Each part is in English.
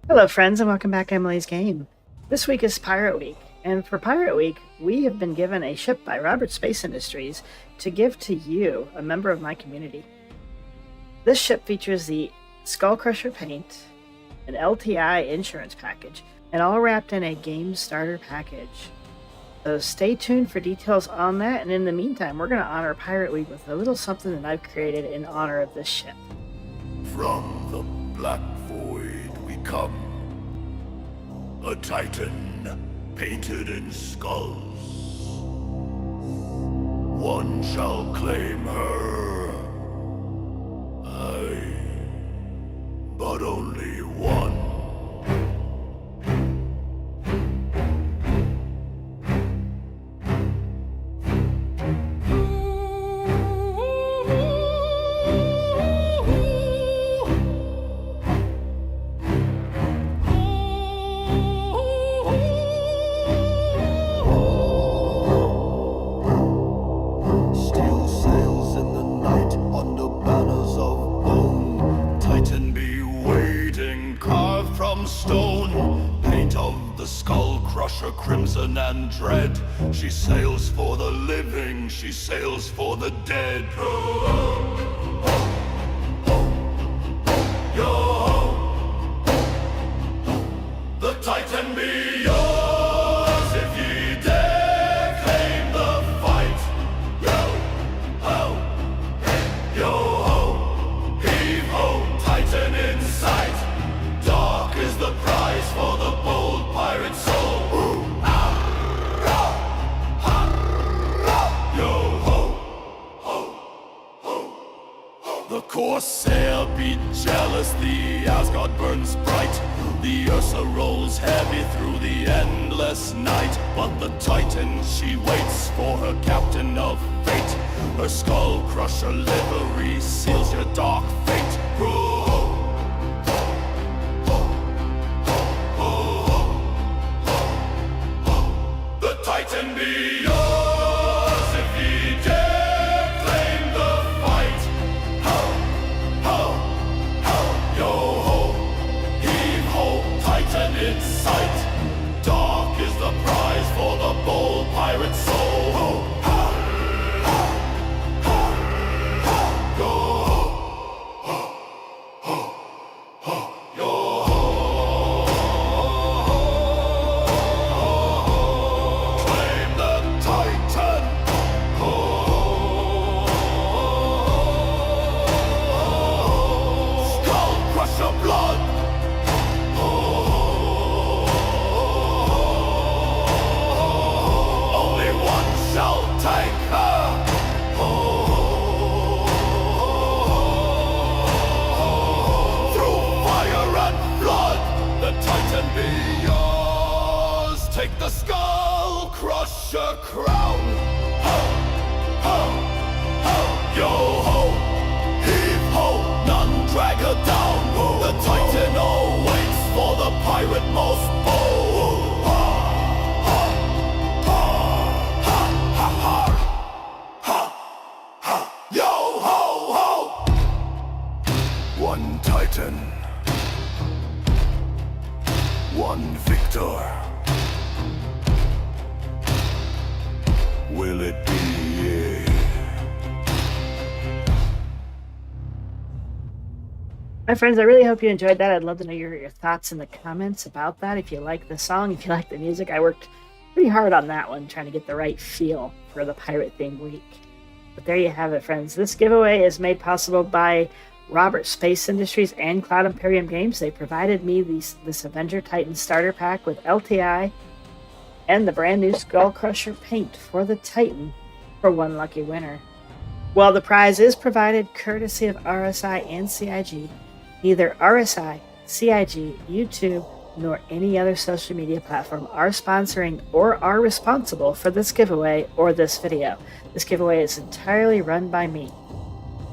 Hello friends and welcome back to Emily's Game. This week is Pirate Week, and for Pirate Week, we have been given a ship by Robert Space Industries to give to you, a member of my community. This ship features the SkullCrusher paint, an LTI insurance package, and all wrapped in a game starter package. So stay tuned for details on that, and in the meantime, we're going to honor Pirate Week with a little something that I've created in honor of this ship. From the black void we come, a Titan painted in skulls. One shall claim her, aye, but only one. SkullCrusher, crimson and dread. She sails for the living, she sails for the dead. The Titan be yours if ye dare claim the fight. Yo ho, yo ho, heave ho, Titan in sight. Dark is the prize for the bold pirate soul. Yo ho, ho, ho, ho. The Corsair be jealous, the Asgard burns bright. The Ursa rolls heavy through the endless night. But the Titan, she waits for her captain of fate. Her SkullCrusher livery seals your dark fate. The Titan be yours if ye dare claim the fight. Ho, ho, ho, yo ho, heave ho, Titan in sight. Dark is the prize for the bold pirate soul. Ho, ha, ha, ha, ha, yo ho, ho, ho, yo ho. Claim the Titan. SkullCrusher blood. Only one shall take her. Through fire and blood, the Titan be yours. Take the SkullCrusher crown. Ho, ho, ho, yo ho, heave ho, none drag her down. The Titan awaits for the pirate most bold. Ha, ha, ha, ha, ha, ha, ha, yo ho ho. One Titan, one victor. Will it be ye? My friends, I really hope you enjoyed that. I'd love to know your thoughts in the comments about that. If you like the song, if you like the music, I worked pretty hard on that one, trying to get the right feel for the Pirate Theme Week. But there you have it, friends. This giveaway is made possible by Robert Space Industries and Cloud Imperium Games. They provided me this Avenger Titan starter pack with LTI and the brand new SkullCrusher paint for the Titan for one lucky winner. While the prize is provided courtesy of RSI and CIG, neither RSI, CIG, YouTube, nor any other social media platform are sponsoring or are responsible for this giveaway or this video. This giveaway is entirely run by me.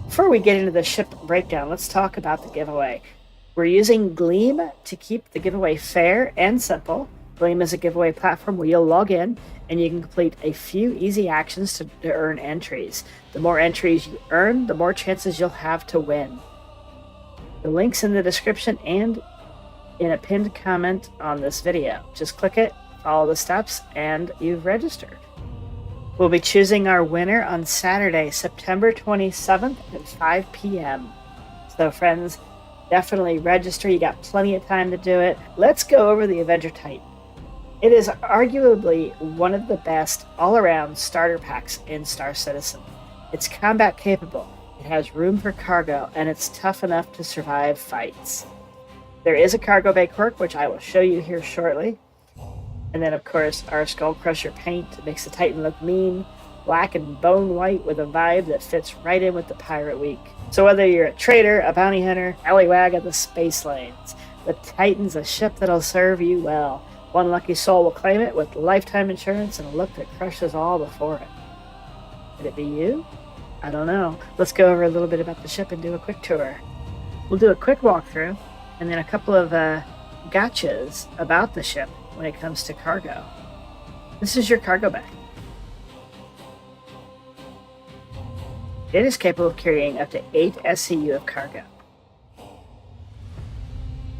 Before we get into the ship breakdown, let's talk about the giveaway. We're using Gleam to keep the giveaway fair and simple. Gleam is a giveaway platform where you'll log in and you can complete a few easy actions to earn entries. The more entries you earn, the more chances you'll have to win. The link's in the description and in a pinned comment on this video. Just click it, follow the steps, and you've registered. We'll be choosing our winner on Saturday, September 27th at 5 p.m. So friends, definitely register. You got plenty of time to do it. Let's go over the Avenger Titan. It is arguably one of the best all-around starter packs in Star Citizen. It's combat capable, it has room for cargo, and it's tough enough to survive fights. There is a cargo bay quirk, which I will show you here shortly. And then, of course, our SkullCrusher paint makes the Titan look mean, black and bone white with a vibe that fits right in with the Pirate Week. So whether you're a trader, a bounty hunter, allywag of the space lanes, the Titan's a ship that'll serve you well. One lucky soul will claim it with lifetime insurance and a look that crushes all before it. Could it be you? I don't know. Let's go over a little bit about the ship and do a quick tour. We'll do a quick walkthrough and then a couple of gotchas about the ship when it comes to cargo. This is your cargo bay. It is capable of carrying up to 8 SCU of cargo.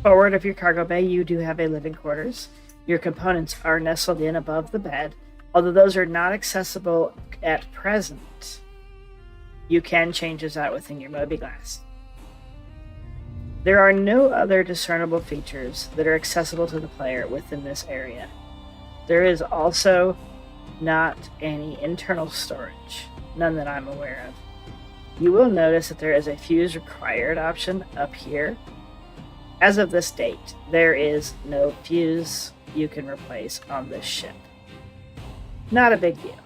Forward of your cargo bay, you do have a living quarters. Your components are nestled in above the bed, although those are not accessible at present. You can change those out within your mobiGlas. There are no other discernible features that are accessible to the player within this area. There is also not any internal storage, none that I'm aware of. You will notice that there is a fuse required option up here. As of this date, there is no fuse you can replace on this ship. Not a big deal.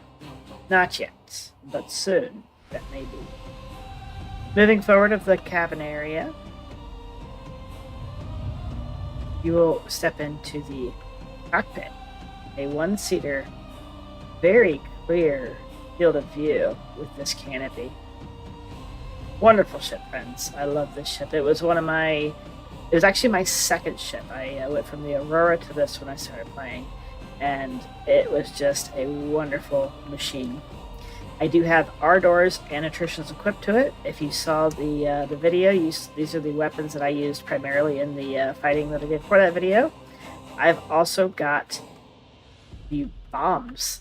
Not yet, but soon that may be. Moving forward of the cabin area, you will step into the cockpit, a one-seater, very clear field of view with this canopy. Wonderful ship, friends. I love this ship. It was actually my second ship. I went from the Aurora to this when I started playing, and it was just a wonderful machine. I do have R-doors and attritions equipped to it. If you saw the video, these are the weapons that I used primarily in the fighting that I did for that video. I've also got the bombs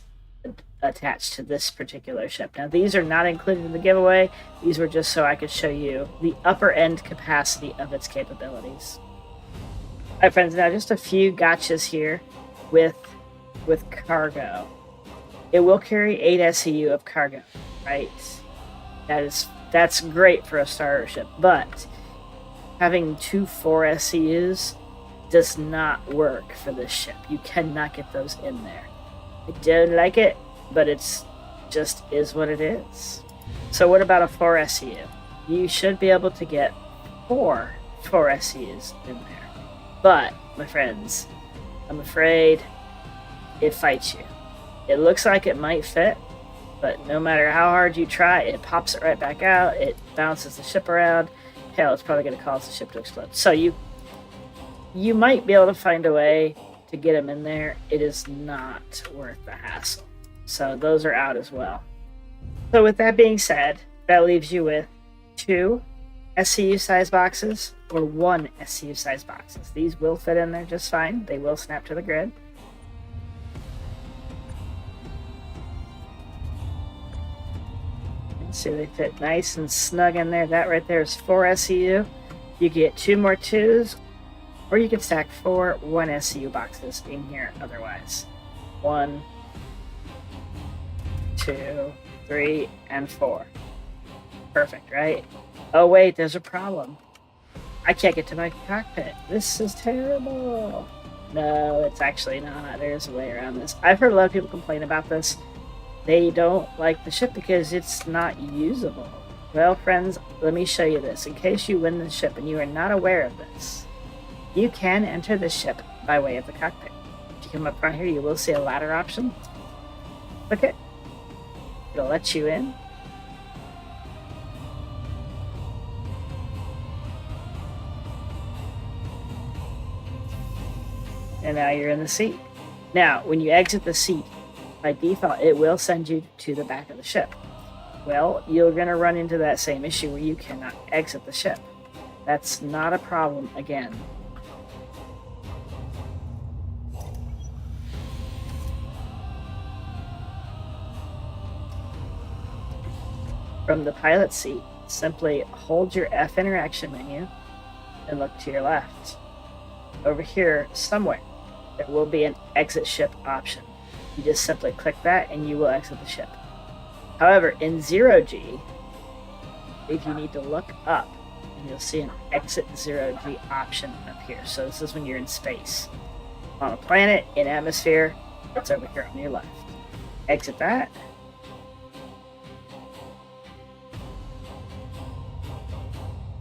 attached to this particular ship. Now, these are not included in the giveaway. These were just so I could show you the upper end capacity of its capabilities. All right, friends, now just a few gotchas here with cargo. It will carry 8 SCU of cargo, right? That's great for a starter ship, but having 2 4 SCUs does not work for this ship. You cannot get those in there. I don't like it, but it's just is what it is. So what about a 4 SCU? You should be able to get 4 SCUs in there. But, my friends, I'm afraid it fights you. It looks like it might fit, but no matter how hard you try, it pops it right back out, it bounces the ship around. Hell, it's probably going to cause the ship to explode. So you might be able to find a way to get them in there. It is not worth the hassle. So those are out as well. So with that being said, that leaves you with 2 SCU size boxes or 1 SCU size boxes. These will fit in there just fine. They will snap to the grid. See, they fit nice and snug in there. That right there is 4 SCU. You get 2 more 2s, or you can stack 4 1 SCU boxes in here otherwise. 1, 2, 3, and 4. Perfect, right? Oh wait, there's a problem. I can't get to my cockpit. This is terrible. No, it's actually not. There's a way around this. I've heard a lot of people complain about this. They don't like the ship because it's not usable. Well, friends, let me show you this. In case you win the ship and you are not aware of this, you can enter the ship by way of the cockpit. If you come up front here, you will see a ladder option. Click it. It'll let you in. And now you're in the seat. Now, when you exit the seat, by default, it will send you to the back of the ship. Well, you're going to run into that same issue where you cannot exit the ship. That's not a problem again. From the pilot seat, simply hold your F interaction menu and look to your left. Over here, somewhere, there will be an exit ship option. You just simply click that and you will exit the ship. However, in 0G, if you need to look up, and you'll see an exit 0G option up here. So this is when you're in space. On a planet, in atmosphere, it's over here on your left. Exit that.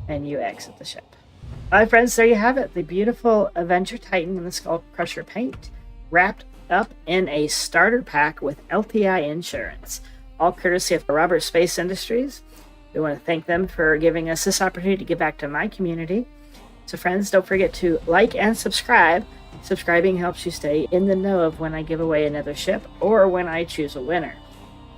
And you exit the ship. All right, friends, there you have it. The beautiful Avenger Titan in the SkullCrusher paint, wrapped up in a starter pack with LTI insurance. All courtesy of Robert Space Industries. We want to thank them for giving us this opportunity to give back to my community. So friends, don't forget to like and subscribe. Subscribing helps you stay in the know of when I give away another ship or when I choose a winner.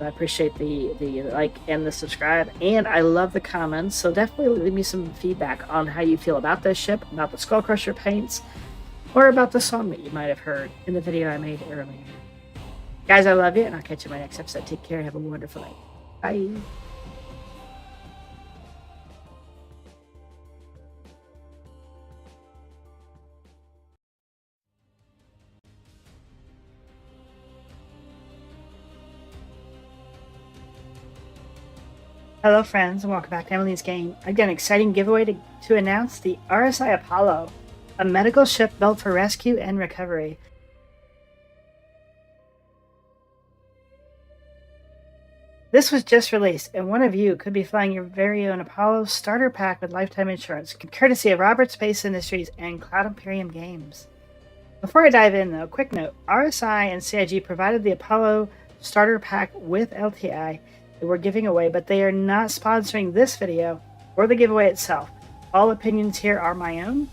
I appreciate the like and the subscribe, and I love the comments, so definitely leave me some feedback on how you feel about this ship, about the SkullCrusher paints, or about the song that you might have heard in the video I made earlier. Guys, I love you, and I'll catch you in my next episode. Take care. Have a wonderful night. Bye. Hello friends, and welcome back to Emily's Game. I've got an exciting giveaway to announce: the RSI Apollo, a medical ship built for rescue and recovery. This was just released, and one of you could be flying your very own Apollo starter pack with lifetime insurance, courtesy of Robert Space Industries and Cloud Imperium Games. Before I dive in though, quick note, RSI and CIG provided the Apollo starter pack with LTI that we're giving away, but they are not sponsoring this video or the giveaway itself. All opinions here are my own.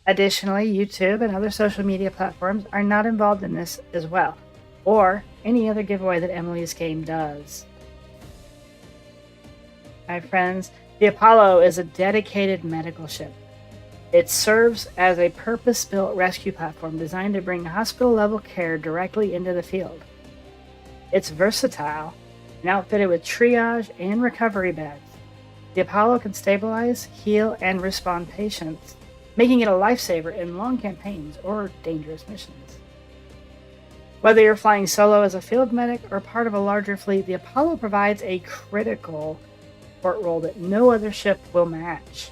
Additionally, YouTube and other social media platforms are not involved in this as well, or any other giveaway that Emily's Game does. My friends, the Apollo is a dedicated medical ship. It serves as a purpose-built rescue platform designed to bring hospital-level care directly into the field. It's versatile and outfitted with triage and recovery beds. The Apollo can stabilize, heal, and respond patients, making it a lifesaver in long campaigns or dangerous missions. Whether you're flying solo as a field medic or part of a larger fleet, the Apollo provides a critical support role that no other ship will match.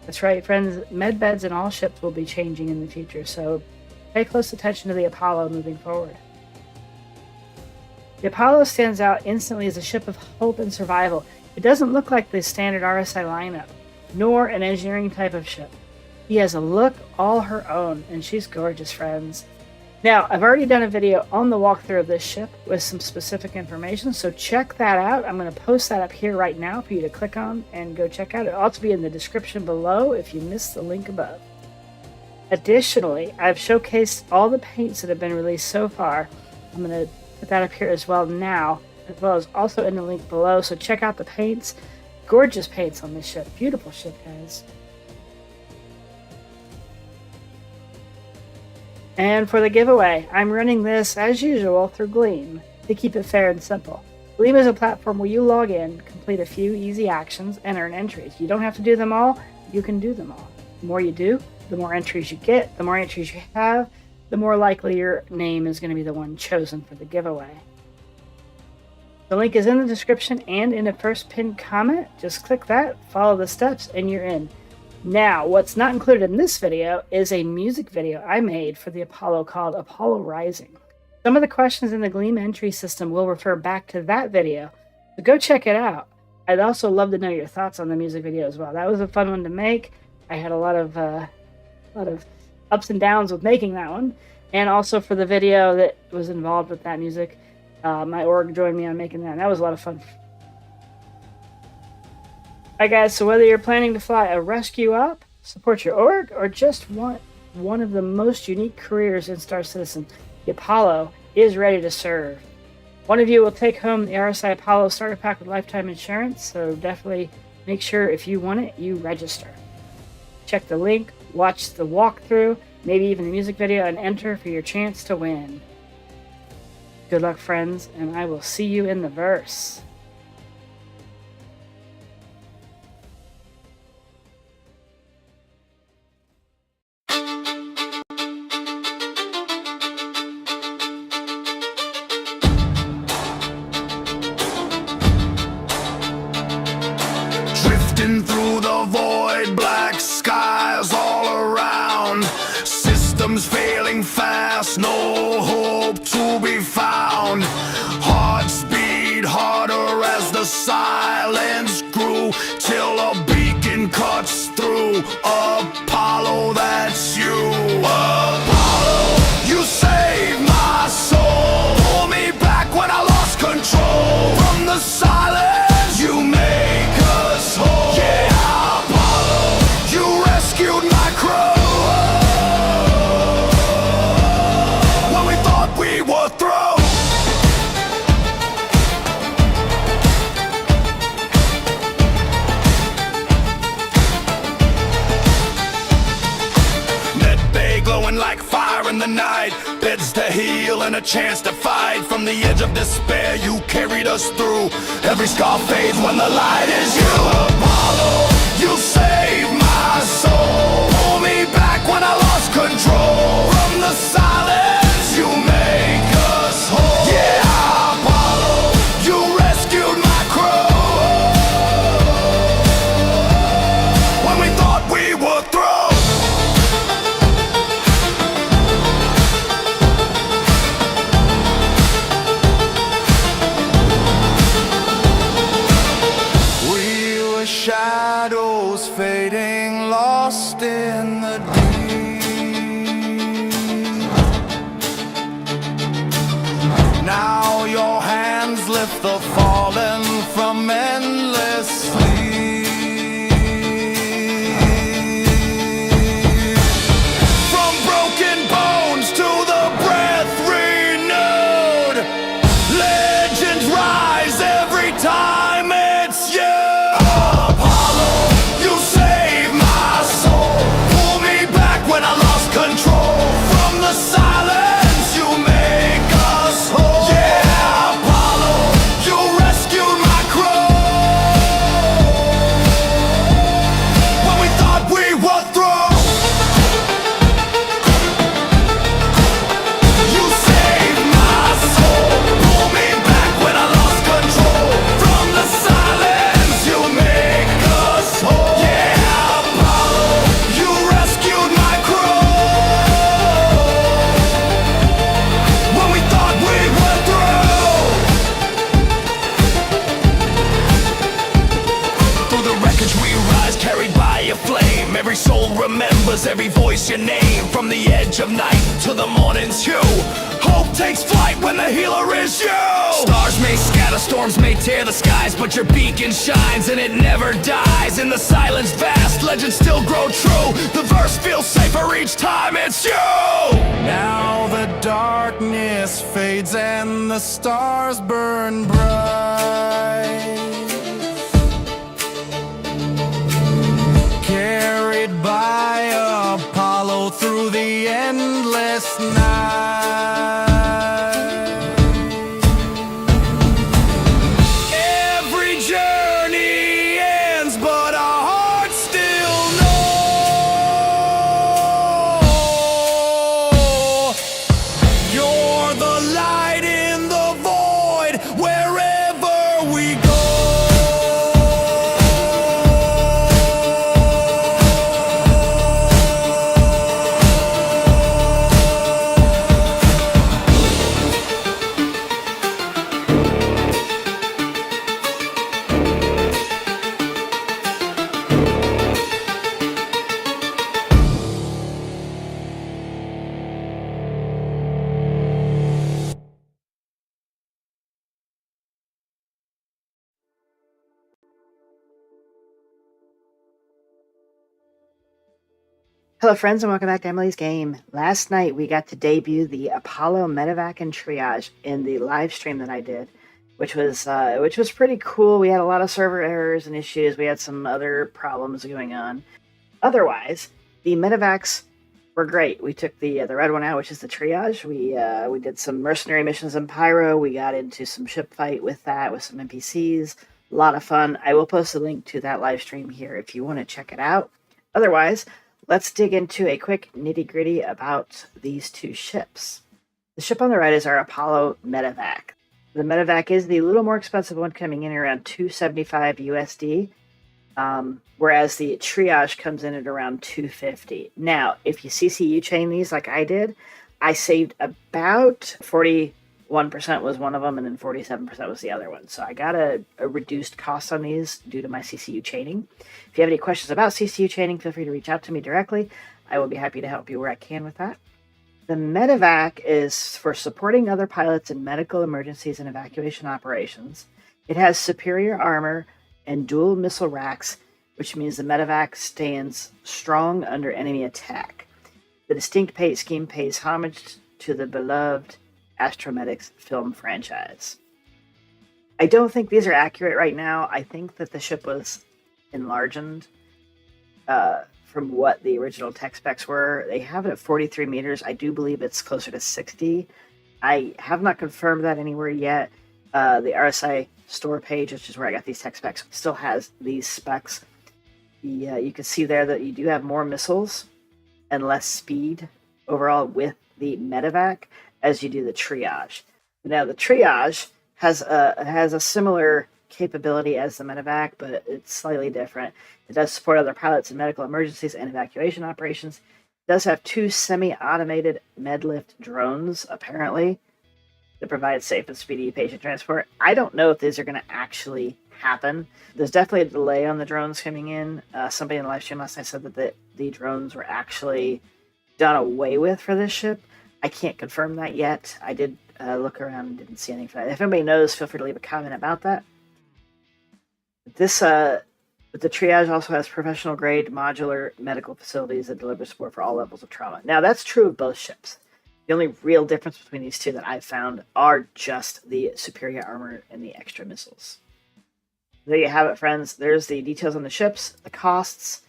That's right, friends, med beds in all ships will be changing in the future, so pay close attention to the Apollo moving forward. The Apollo stands out instantly as a ship of hope and survival. It doesn't look like the standard RSI lineup, nor an engineering type of ship. She has a look all her own, and she's gorgeous, friends. Now, I've already done a video on the walkthrough of this ship with some specific information, so check that out. I'm going to post that up here right now for you to click on and go check out. It'll also be in the description below if you missed the link above. Additionally, I've showcased all the paints that have been released so far. I'm going to put that up here as well now, as well as also in the link below, so check out the paints. Gorgeous paints on this ship. Beautiful ship, guys. And for the giveaway, I'm running this as usual through Gleam to keep it fair and simple. Gleam is a platform where you log in, complete a few easy actions, and earn entries. You don't have to do them all, you can do them all. The more you do, the more entries you get. The more entries you have, the more likely your name is going to be the one chosen for the giveaway. The link is in the description and in the first pinned comment. Just click that, follow the steps, and you're in. Now, what's not included in this video is a music video I made for the Apollo called Apollo Rising. Some of the questions in the Gleam entry system will refer back to that video, so go check it out. I'd also love to know your thoughts on the music video as well. That was a fun one to make. I had a lot of ups and downs with making that one, and also for the video that was involved with that music. My org joined me on making that, and that was a lot of fun. Alright guys, so whether you're planning to fly a rescue op, support your org, or just want one of the most unique careers in Star Citizen, the Apollo is ready to serve. One of you will take home the RSI Apollo starter pack with lifetime insurance, so definitely make sure if you want it, you register. Check the link, watch the walkthrough, maybe even the music video, and enter for your chance to win. Good luck, friends, and I will see you in the verse. drifting through the void, black skies all around. Systems failing fast, no hope to be found. Hearts beat harder as the silence grew, till a beacon cuts through. Apollo, that's you. Apollo, you saved my soul. Pull me back when I lost control. From the silence, you make us whole. Yeah, Apollo, you rescued my crew. When we thought we were through. Glowing like fire in the night, beds to heal and a chance to fight. From the edge of despair, you carried us through. Every scar fades when the light is you. Apollo, you saved my soul. Pull me back when I lost control. From the silence, you make us whole. Yeah, Apollo, you rescued my crew. When we thought we were through. Shadows fading, lost in the deep. Now your hands lift the fallen from endless sleep. From broken bones to the breath renewed, legends rise every time it's you. Every soul remembers, every voice your name. From the edge of night to the morning's hue, hope takes flight when the healer is you. Stars may scatter, storms may tear the skies, but your beacon shines and it never dies. In the silence vast, legends still grow true. The verse feels safer each time it's you. Now the darkness fades and the stars burn bright, carried by Apollo through the endless night. Every journey ends, but our hearts still know you're the light in the void wherever we go. Hello, friends, and welcome back to Emily's Game. Last night, we got to debut the Apollo Medevac and Triage in the live stream that I did, which was pretty cool. We had a lot of server errors and issues. We had some other problems going on. Otherwise, the Medevacs were great. We took the red one out, which is the Triage. We did some mercenary missions in Pyro. We got into some ship fight with that, with some NPCs. A lot of fun. I will post a link to that live stream here if you want to check it out. Otherwise, let's dig into a quick nitty-gritty about these two ships. The ship on the right is our Apollo Medevac. The Medevac is the little more expensive one, coming in around $275 USD. Whereas the triage comes in at around 250. Now, if you CCU chain these like I did, I saved about 41% was one of them, and then 47% was the other one. So I got a reduced cost on these due to my CCU chaining. If you have any questions about CCU chaining, feel free to reach out to me directly. I will be happy to help you where I can with that. The medevac is for supporting other pilots in medical emergencies and evacuation operations. It has superior armor and dual missile racks, which means the medevac stands strong under enemy attack. The distinct paint scheme pays homage to the beloved Astromedics film franchise. I don't think these are accurate right now. I think that the ship was enlarged from what the original tech specs were. They have it at 43 meters. I do believe it's closer to 60. I have not confirmed that anywhere yet. The RSI store page, which is where I got these tech specs, still has these specs. You can see there that you do have more missiles and less speed overall with the medevac as you do the triage. Now the triage has a similar capability as the medevac, but it's slightly different. It does support other pilots in medical emergencies and evacuation operations. It does have 2 semi-automated medlift drones, apparently, to provide safe and speedy patient transport. I don't know if these are going to actually happen. There's definitely a delay on the drones coming in. Somebody in the live stream last night said that the drones were actually done away with for this ship. I can't confirm that yet. I did look around and didn't see anything for that. If anybody knows, feel free to leave a comment about that. The triage also has professional grade modular medical facilities that deliver support for all levels of trauma. Now that's true of both ships. The only real difference between these two that I've found are just the superior armor and the extra missiles. There you have it, friends. There's the details on the ships, the costs,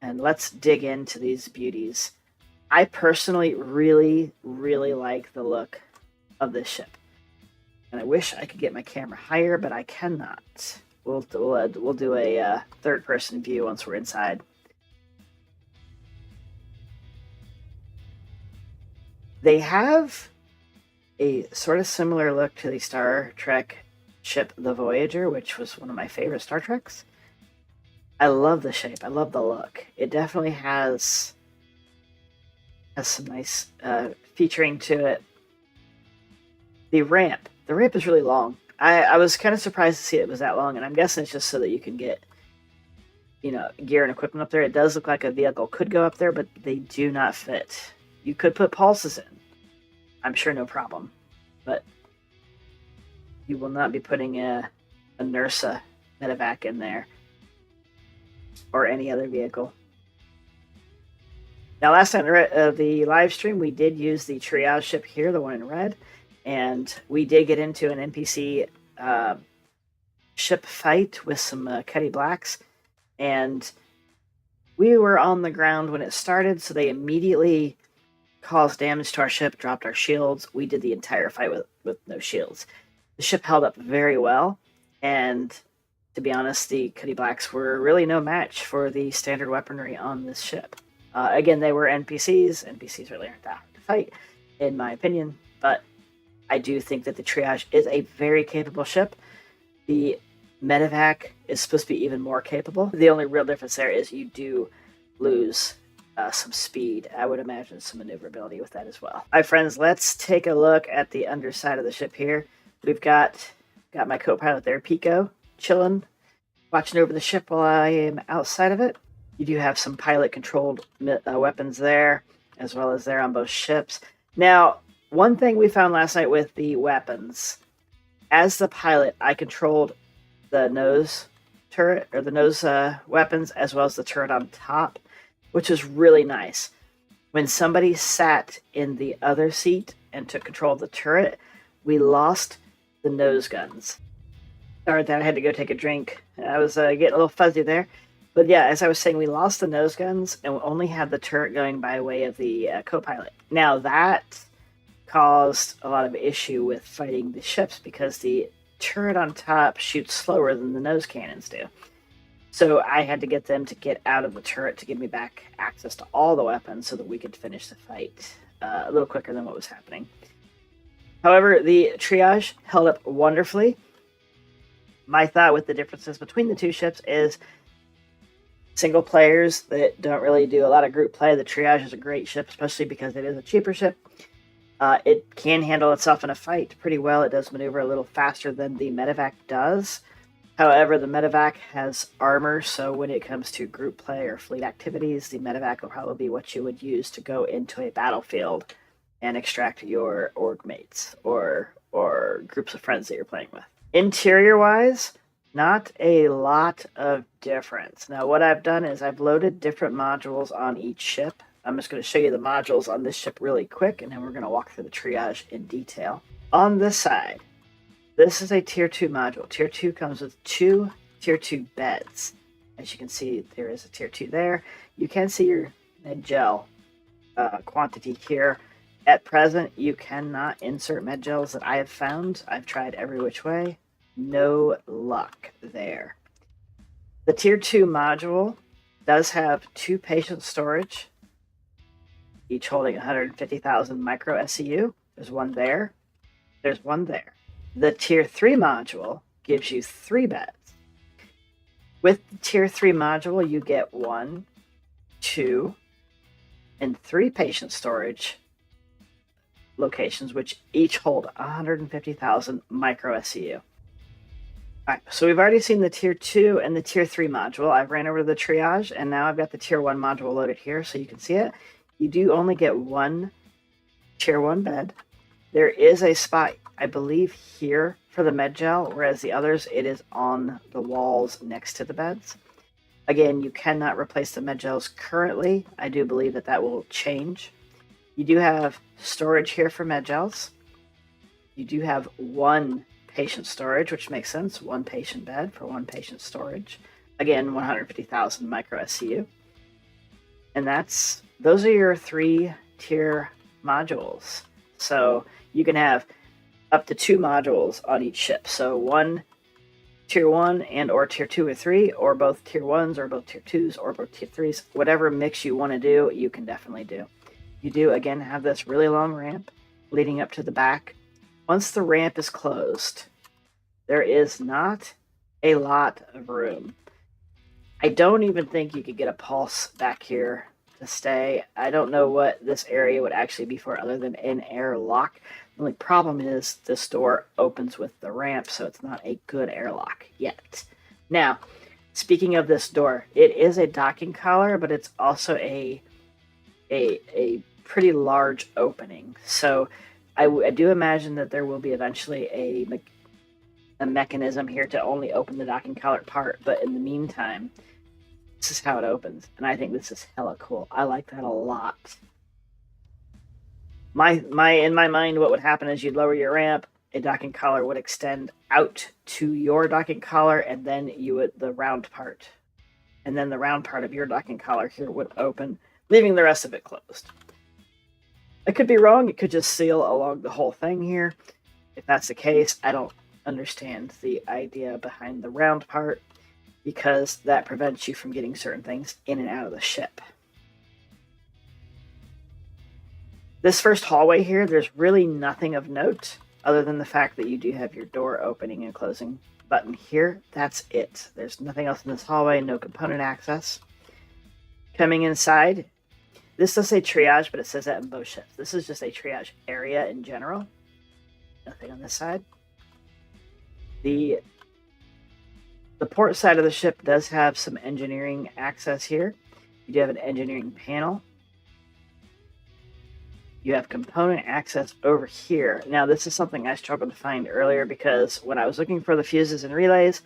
and let's dig into these beauties. I personally really, really like the look of this ship. And I wish I could get my camera higher, but I cannot. We'll do a third-person view once we're inside. They have a sort of similar look to the Star Trek ship, the Voyager, which was one of my favorite Star Treks. I love the shape. I love the look. It definitely has some nice featuring to it. The ramp is really long. I was kind of surprised to see it was that long, and I'm guessing it's just so that you can get, gear and equipment up there. It does look like a vehicle could go up there, but they do not fit. You could put pulses in. I'm sure no problem. But you will not be putting a NERSA medevac in there. Or any other vehicle. Now, last time the live stream, we did use the triage ship here, the one in red. And we did get into an NPC ship fight with some Cuddy Blacks. And we were on the ground when it started, so they immediately caused damage to our ship, dropped our shields. We did the entire fight with no shields. The ship held up very well, and to be honest, the Cuddy Blacks were really no match for the standard weaponry on this ship. Again, they were NPCs. NPCs really aren't that hard to fight, in my opinion, but I do think that the triage is a very capable ship. The medevac is supposed to be even more capable. The only real difference there is you do lose some speed. I would imagine some maneuverability with that as well. All right, friends, let's take a look at the underside of the ship here. We've got my co-pilot there, Pico, chilling, watching over the ship while I am outside of it. You do have some pilot-controlled weapons there, as well as there on both ships. Now, one thing we found last night with the weapons, as the pilot, I controlled the nose turret, or the nose weapons, as well as the turret on top, which was really nice. When somebody sat in the other seat and took control of the turret, we lost the nose guns. Sorry that I had to go take a drink. I was getting a little fuzzy there. But yeah, as I was saying, we lost the nose guns and we only had the turret going by way of the co-pilot. Now that caused a lot of issue with fighting the ships because the turret on top shoots slower than the nose cannons do. So I had to get them to get out of the turret to give me back access to all the weapons so that we could finish the fight a little quicker than what was happening. However, the triage held up wonderfully. My thought with the differences between the two ships is single players that don't really do a lot of group play, the Triage is a great ship, especially because it is a cheaper ship. It can handle itself in a fight pretty well. It does maneuver a little faster than the Medevac does. However, the Medevac has armor, so when it comes to group play or fleet activities, the Medevac will probably be what you would use to go into a battlefield and extract your org mates or groups of friends that you're playing with. Interior-wise, not a lot of difference. Now, what I've done is I've loaded different modules on each ship. I'm just going to show you the modules on this ship really quick, and then we're going to walk through the Triage in detail. On this side, this is a Tier 2 module. Tier 2 comes with 2 Tier 2 beds. As you can see, there is a Tier 2 there. You can see your med gel quantity here. At present, you cannot insert med gels that I have found. I've tried every which way. No luck there. The Tier 2 module does have 2 patient storage, each holding 150,000 micro SEU. There's one there. There's one there. The Tier 3 module gives you 3 beds. With the Tier 3 module, you get 1, 2, and 3 patient storage locations, which each hold 150,000 micro SEU. All right, so we've already seen the Tier 2 and the Tier 3 module. I've ran over to the Triage, and now I've got the Tier 1 module loaded here, so you can see it. You do only get 1 Tier 1 bed. There is a spot, I believe, here for the med gel, whereas the others, it is on the walls next to the beds. Again, you cannot replace the med gels currently. I do believe that will change. You do have storage here for med gels. You do have 1 patient storage, which makes sense. 1 patient bed for 1 patient storage. Again, 150,000 micro SCU. And those are your 3 tier modules. So you can have up to 2 modules on each ship. So 1 tier 1 and or tier 2 or 3, or both tier 1s or both tier 2s or both tier 3s. Whatever mix you want to do, you can definitely do. You do, again, have this really long ramp leading up to the back. Once the ramp is closed, there is not a lot of room. I don't even think you could get a pulse back here to stay. I don't know what this area would actually be for other than an airlock. The only problem is this door opens with the ramp, so it's not a good airlock yet. Now, speaking of this door, it is a docking collar, but it's also a pretty large opening. So I do imagine that there will be eventually a mechanism here to only open the docking collar part, but in the meantime, this is how it opens, and I think this is hella cool. I like that a lot. In my mind, what would happen is you'd lower your ramp, a docking collar would extend out to your docking collar, and then the round part of your docking collar here would open, leaving the rest of it closed. I could be wrong. It could just seal along the whole thing here. If that's the case, I don't understand the idea behind the round part, because that prevents you from getting certain things in and out of the ship. This first hallway here, there's really nothing of note other than the fact that you do have your door opening and closing button here. That's it. There's nothing else in this hallway, no component access. Coming inside, this does say triage, but it says that in both ships. This is just a triage area in general. Nothing on this side. The port side of the ship does have some engineering access here. You do have an engineering panel. You have component access over here. Now, this is something I struggled to find earlier, because when I was looking for the fuses and relays,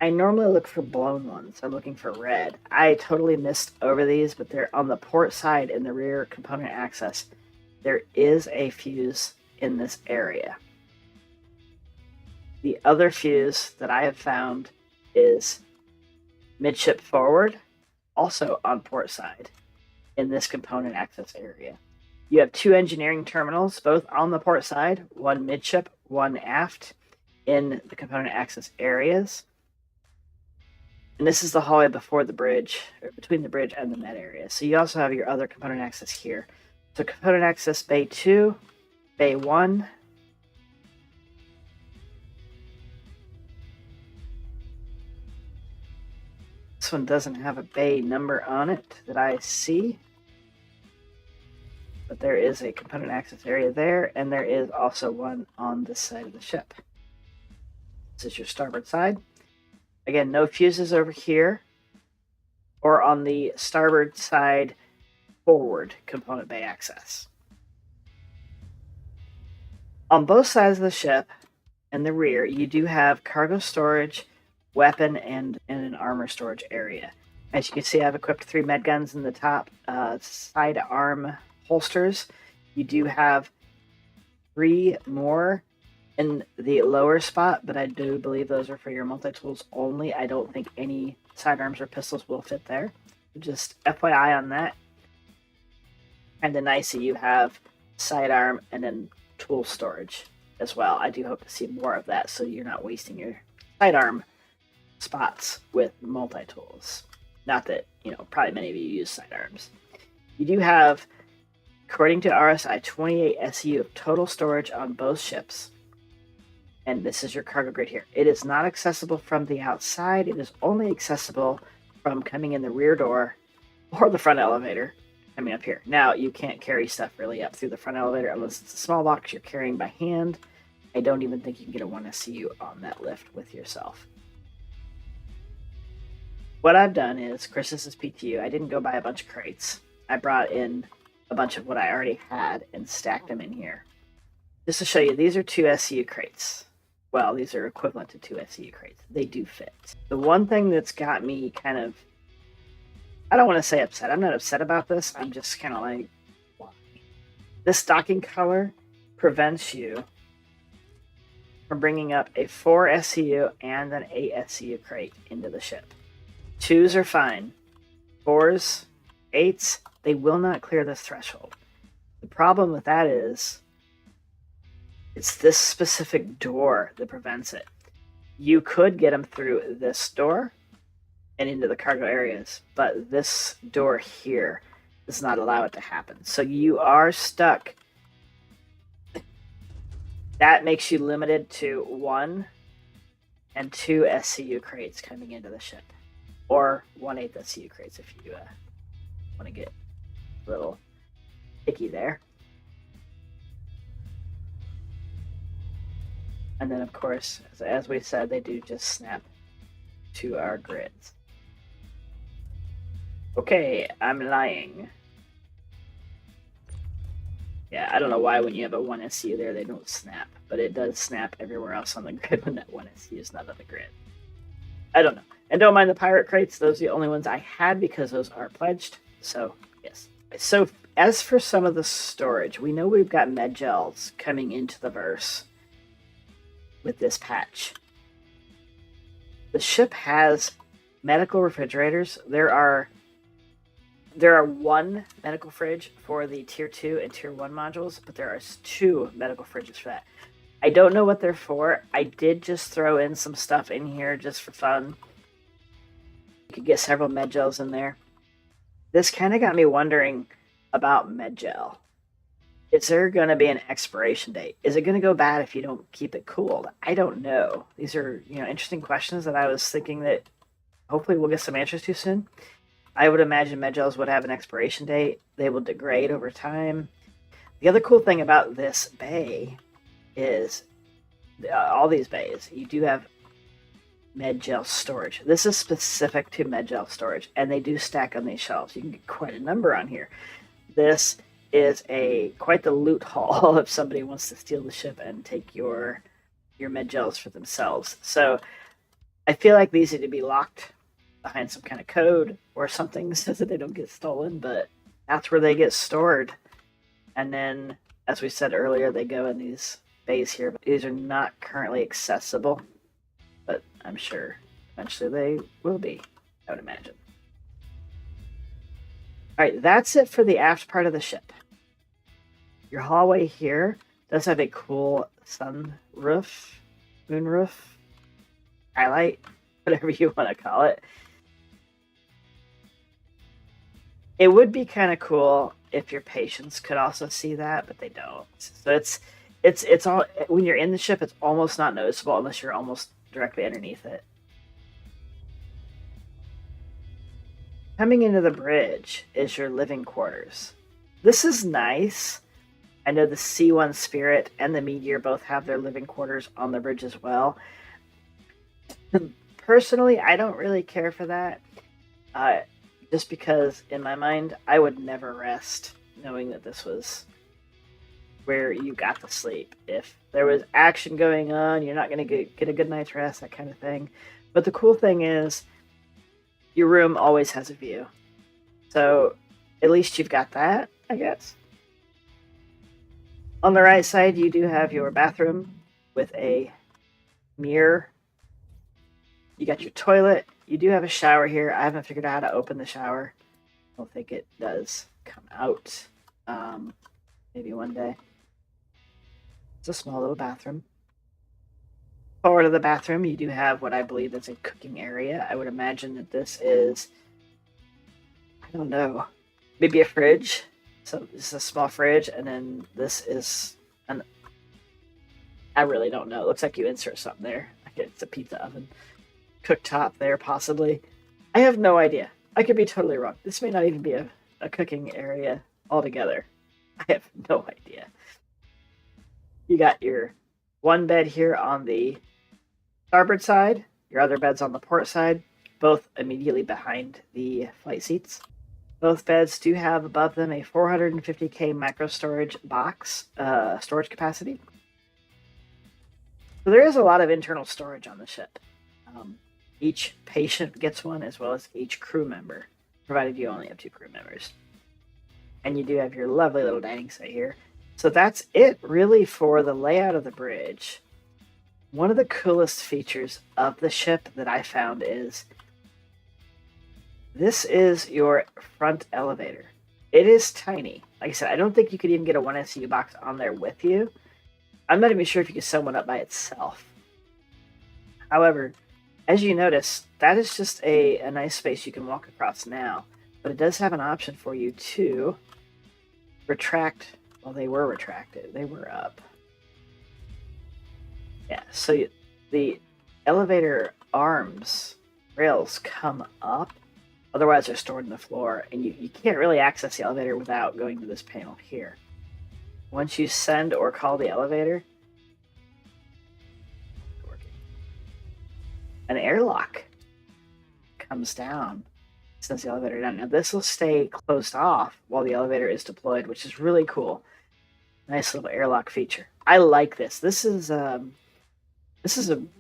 I normally look for blown ones. I'm looking for red. I totally missed over these, but they're on the port side in the rear component access. There is a fuse in this area. The other fuse that I have found is midship forward, also on port side in this component access area. You have 2 engineering terminals, both on the port side, 1 midship, 1 aft, in the component access areas. And this is the hallway before the bridge, or between the bridge and the med area. So you also have your other component access here. So component access bay 2, bay 1, This one doesn't have a bay number on it that I see. But there is a component access area there, and there is also one on this side of the ship. This is your starboard side. Again, no fuses over here or on the starboard side forward component bay access. On both sides of the ship and the rear, you do have cargo storage, weapon, and an armor storage area. As you can see, I've equipped 3 med guns in the top side arm holsters. You do have 3 more in the lower spot, but I do believe those are for your multi-tools only. I don't think any sidearms or pistols will fit there. Just FYI on that. And then nice that you have sidearm and then tool storage as well. I do hope to see more of that so you're not wasting your sidearm spots with multi-tools. Not that, probably many of you use sidearms. You do have, according to RSI, 28 SEU of total storage on both ships. And this is your cargo grade here. It is not accessible from the outside. It is only accessible from coming in the rear door or the front elevator coming up here. Now, you can't carry stuff really up through the front elevator unless it's a small box you're carrying by hand. I don't even think you can get a 1 SEU on that lift with yourself. What I've done is, Chris, this is PTU. I didn't go buy a bunch of crates. I brought in a bunch of what I already had and stacked them in here. Just to show you, these are 2 SEU crates. Well, these are equivalent to 2 SEU crates. They do fit. The one thing that's got me kind of, I don't want to say upset. I'm not upset about this. I'm just kind of like, why? This stocking color prevents you from bringing up a 4 SEU and an 8 SEU crate into the ship. 2s are fine. 4s, 8s, they will not clear this threshold. The problem with that is it's this specific door that prevents it. You could get them through this door and into the cargo areas, but this door here does not allow it to happen. So you are stuck. That makes you limited to 1 and 2 SCU crates coming into the ship. Or 1/8 SCU crates if you want to get a little picky there. And then, of course, as we said, they do just snap to our grids. Okay, I'm lying. Yeah, I don't know why when you have a 1 SCU there, they don't snap. But it does snap everywhere else on the grid when that 1 SCU is not on the grid. I don't know. And don't mind the pirate crates. Those are the only ones I had because those are pledged. So, yes. So, as for some of the storage, we know we've got med gels coming into the verse with this patch. The ship has medical refrigerators. There are 1 medical fridge for the tier 2 and tier 1 modules, but there are 2 medical fridges for that. I don't know what they're for. I did just throw in some stuff in here just for fun. You could get several med gels in there. This kind of got me wondering about med gel. Is there going to be an expiration date? Is it going to go bad if you don't keep it cooled? I don't know. These are, interesting questions that I was thinking that hopefully we'll get some answers to soon. I would imagine med gels would have an expiration date. They will degrade over time. The other cool thing about this bay is all these bays, you do have med gel storage. This is specific to med gel storage, and they do stack on these shelves. You can get quite a number on here. This is quite the loot haul if somebody wants to steal the ship and take your med gels for themselves. So I feel like these need to be locked behind some kind of code or something so that they don't get stolen, but that's where they get stored. And then, as we said earlier, they go in these bays here. These are not currently accessible, but I'm sure eventually they will be, I would imagine. All right, that's it for the aft part of the ship. Your hallway here does have a cool sunroof, moonroof, highlight, whatever you want to call it. It would be kind of cool if your patients could also see that, but they don't. So it's all, when you're in the ship, it's almost not noticeable unless you're almost directly underneath it. Coming into the bridge is your living quarters. This is nice. I know the C1 Spirit and the Meteor both have their living quarters on the bridge as well. Personally, I don't really care for that. Just because, in my mind, I would never rest knowing that this was where you got to sleep. If there was action going on, you're not going to get a good night's rest, that kind of thing. But the cool thing is, your room always has a view. So, at least you've got that, I guess. On the right side, you do have your bathroom with a mirror. You got your toilet. You do have a shower here. I haven't figured out how to open the shower. I don't think it does come out. Maybe one day. It's a small little bathroom. Forward of the bathroom, you do have what I believe is a cooking area. I would imagine that this is, I don't know, maybe a fridge. So this is a small fridge, and then this is an, I really don't know. It looks like you insert something there. I guess it's a pizza oven. Cooktop there, possibly. I have no idea. I could be totally wrong. This may not even be a cooking area altogether. I have no idea. You got your one bed here on the starboard side, your other bed's on the port side, both immediately behind the flight seats. Both beds do have above them a 450K micro storage box, storage capacity. So there is a lot of internal storage on the ship. Each patient gets one, as well as each crew member, provided you only have 2 crew members. And you do have your lovely little dining set here. So that's it, really, for the layout of the bridge. One of the coolest features of the ship that I found is this is your front elevator. It is tiny. Like I said, I don't think you could even get a 1SU box on there with you. I'm not even sure if you could send one up by itself. However, as you notice, that is just a nice space you can walk across now. But it does have an option for you to retract. Well, they were retracted. They were up. Yeah, so the elevator arms, rails come up. Otherwise, they're stored in the floor. And you can't really access the elevator without going to this panel here. Once you send or call the elevator, an airlock comes down, sends the elevator down. Now this will stay closed off while the elevator is deployed, which is really cool. Nice little airlock feature. I like this. This is a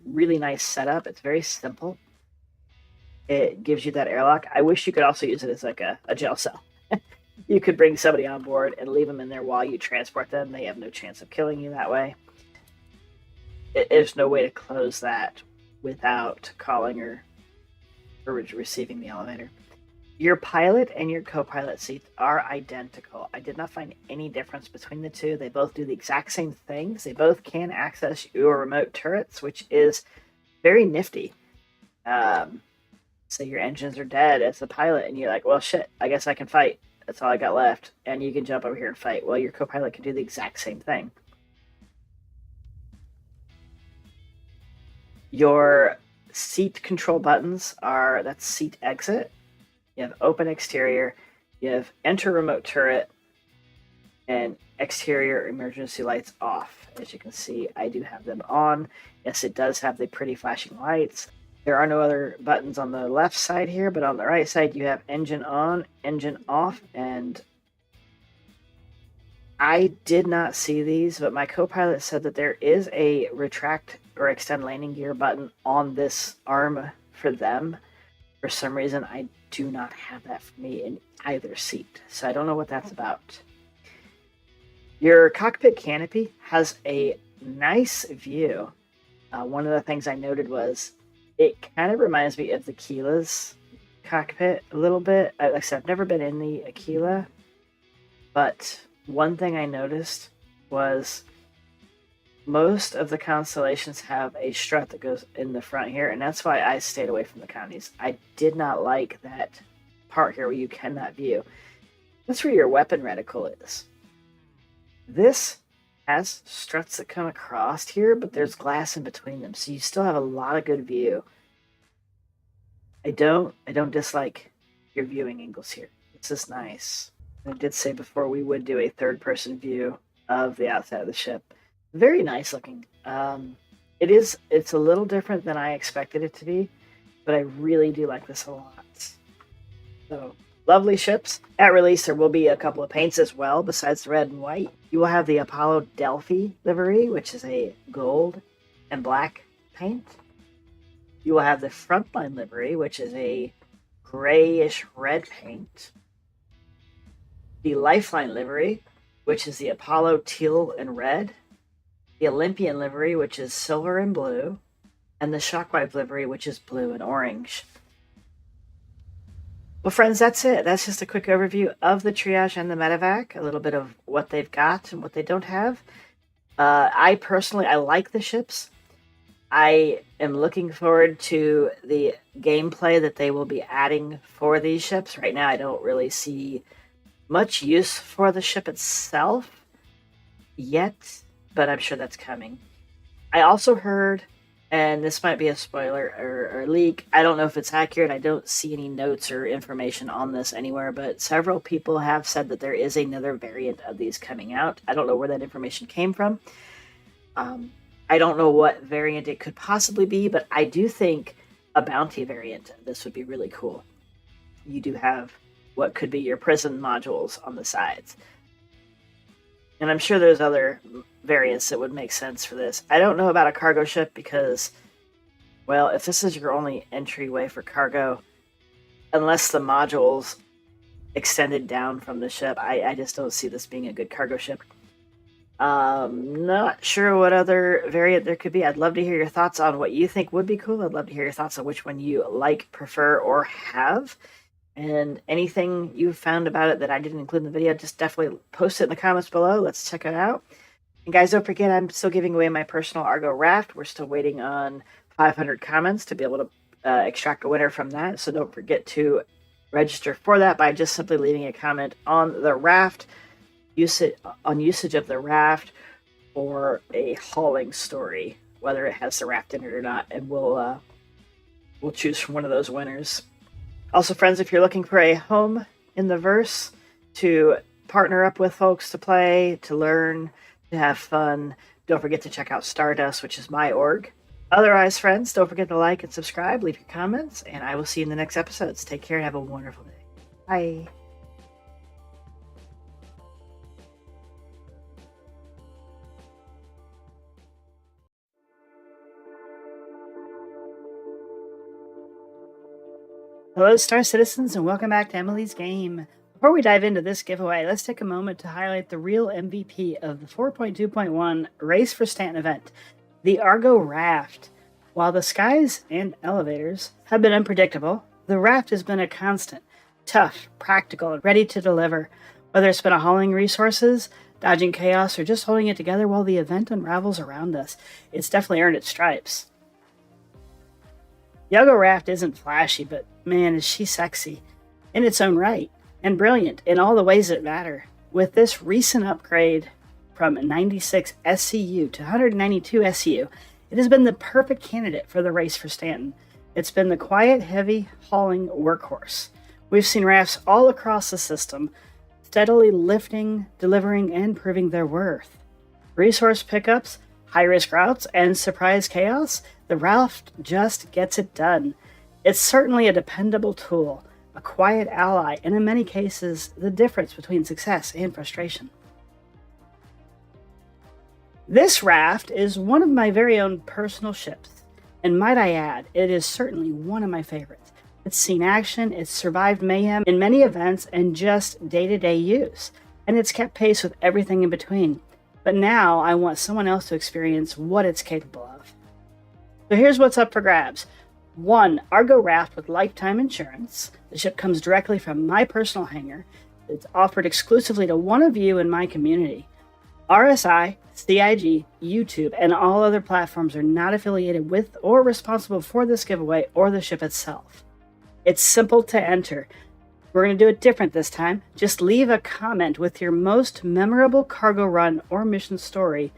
really nice setup. It's very simple. It gives you that airlock. I wish you could also use it as like a jail cell. You could bring somebody on board and leave them in there while you transport them. They have no chance of killing you that way. There's no way to close that without calling or receiving the elevator. Your pilot and your co-pilot seats are identical. I did not find any difference between the two. They both do the exact same things. They both can access your remote turrets, which is very nifty. Say your engines are dead as the pilot, and you're like, well, shit, I guess I can fight. That's all I got left. And you can jump over here and fight. Well, your co-pilot can do the exact same thing. Your seat control buttons are, that's seat exit. You have open exterior. You have enter remote turret and exterior emergency lights off. As you can see, I do have them on. Yes, it does have the pretty flashing lights. There are no other buttons on the left side here, but on the right side you have engine on, engine off, and I did not see these, but my co-pilot said that there is a retract or extend landing gear button on this arm for them. For some reason, I do not have that for me in either seat, so I don't know what that's about. Your cockpit canopy has a nice view. One of the things I noted was it kind of reminds me of the Aquila's cockpit a little bit. Like I said, I've never been in the Aquila, but one thing I noticed was most of the constellations have a strut that goes in the front here, and that's why I stayed away from the Connies. I did not like that part here where you cannot view. That's where your weapon reticle is. This has struts that come across here, but there's glass in between them, so you still have a lot of good view. I don't dislike your viewing angles here. This is nice. I did say before we would do a third-person view of the outside of the ship. Very nice looking. It's a little different than I expected it to be, but I really do like this a lot. So, lovely ships. At release, there will be a couple of paints as well, besides the red and white. You will have the Apollo Delphi livery, which is a gold and black paint. You will have the Frontline livery, which is a grayish red paint. The Lifeline livery, which is the Apollo teal and red. The Olympian livery, which is silver and blue. And the Shockwave livery, which is blue and orange. Well, friends, that's it. That's just a quick overview of the Triage and the Medevac, a little bit of what they've got and what they don't have. I like the ships. I am looking forward to the gameplay that they will be adding for these ships. Right now, I don't really see much use for the ship itself yet, but I'm sure that's coming. I also heard, and this might be a spoiler or leak, I don't know if it's accurate, I don't see any notes or information on this anywhere, but several people have said that there is another variant of these coming out. I don't know where that information came from. I don't know what variant it could possibly be, but I do think a bounty variant, this would be really cool. You do have what could be your prison modules on the sides. And I'm sure there's other variants that would make sense for this. I don't know about a cargo ship because, well, if this is your only entryway for cargo, unless the modules extended down from the ship, I just don't see this being a good cargo ship. Not sure what other variant there could be. I'd love to hear your thoughts on what you think would be cool. I'd love to hear your thoughts on which one you like, prefer, or have. And anything you found about it that I didn't include in the video, just definitely post it in the comments below. Let's check it out. And guys, don't forget, I'm still giving away my personal Argo RAFT. We're still waiting on 500 comments to be able to extract a winner from that. So don't forget to register for that by just simply leaving a comment on the RAFT, usage of the RAFT, or a hauling story, whether it has the RAFT in it or not, and we'll choose from one of those winners. Also, friends, if you're looking for a home in the verse to partner up with folks to play, to learn, to have fun, don't forget to check out Stardust, which is my org. Otherwise, friends, don't forget to like and subscribe, leave your comments, and I will see you in the next episodes. Take care and have a wonderful day. Bye. Hello, Star Citizens, and welcome back to Emily's Game. Before we dive into this giveaway, let's take a moment to highlight the real MVP of the 4.2.1 Race for Stanton event, the Argo RAFT. While the skies and elevators have been unpredictable, the RAFT has been a constant, tough, practical, and ready to deliver. Whether it's been hauling resources, dodging chaos, or just holding it together while the event unravels around us, it's definitely earned its stripes. The Argo RAFT isn't flashy, but man, is she sexy in its own right, and brilliant in all the ways that matter. With this recent upgrade from 96 SCU to 192 SCU, it has been the perfect candidate for the Race for Stanton. It's been the quiet, heavy, hauling workhorse. We've seen rafts all across the system, steadily lifting, delivering, and proving their worth. Resource pickups, high-risk routes, and surprise chaos, the RAFT just gets it done. It's certainly a dependable tool, a quiet ally, and in many cases, the difference between success and frustration. This RAFT is one of my very own personal ships, and might I add, it is certainly one of my favorites. It's seen action, it's survived mayhem in many events and just day-to-day use, and it's kept pace with everything in between. But now I want someone else to experience what it's capable of. So here's what's up for grabs. 1. Argo RAFT with lifetime insurance. The ship comes directly from my personal hangar. It's offered exclusively to one of you in my community. RSI, CIG, YouTube, and all other platforms are not affiliated with or responsible for this giveaway or the ship itself. It's simple to enter. We're going to do it different this time. Just leave a comment with your most memorable cargo run or mission story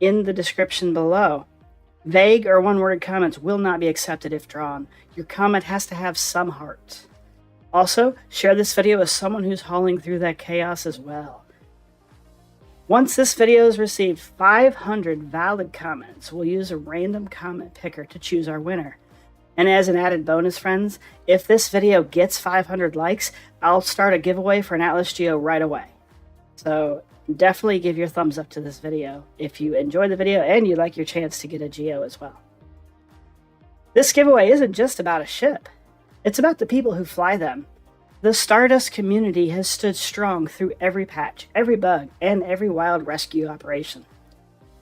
in the description below. Vague or one-worded comments will not be accepted if drawn. Your comment has to have some heart. Also, share this video with someone who's hauling through that chaos as well. Once this video has received 500 valid comments, we'll use a random comment picker to choose our winner. And as an added bonus, friends, if this video gets 500 likes, I'll start a giveaway for an Atlas Geo right away. So definitely give your thumbs up to this video if you enjoy the video and you like your chance to get a Geo as well. This giveaway isn't just about a ship. It's about the people who fly them. The Stardust community has stood strong through every patch, every bug, and every wild rescue operation.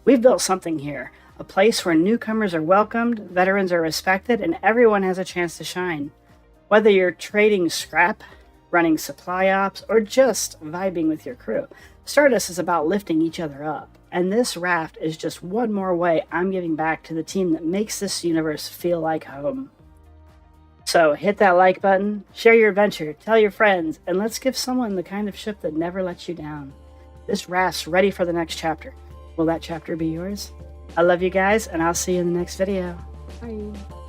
We've built something here, a place where newcomers are welcomed, veterans are respected, and everyone has a chance to shine. Whether you're trading scrap, running supply ops, or just vibing with your crew, Stardust is about lifting each other up. And this raft is just one more way I'm giving back to the team that makes this universe feel like home. So hit that like button, share your adventure, tell your friends, and let's give someone the kind of ship that never lets you down. This raft's ready for the next chapter. Will that chapter be yours? I love you guys, and I'll see you in the next video. Bye.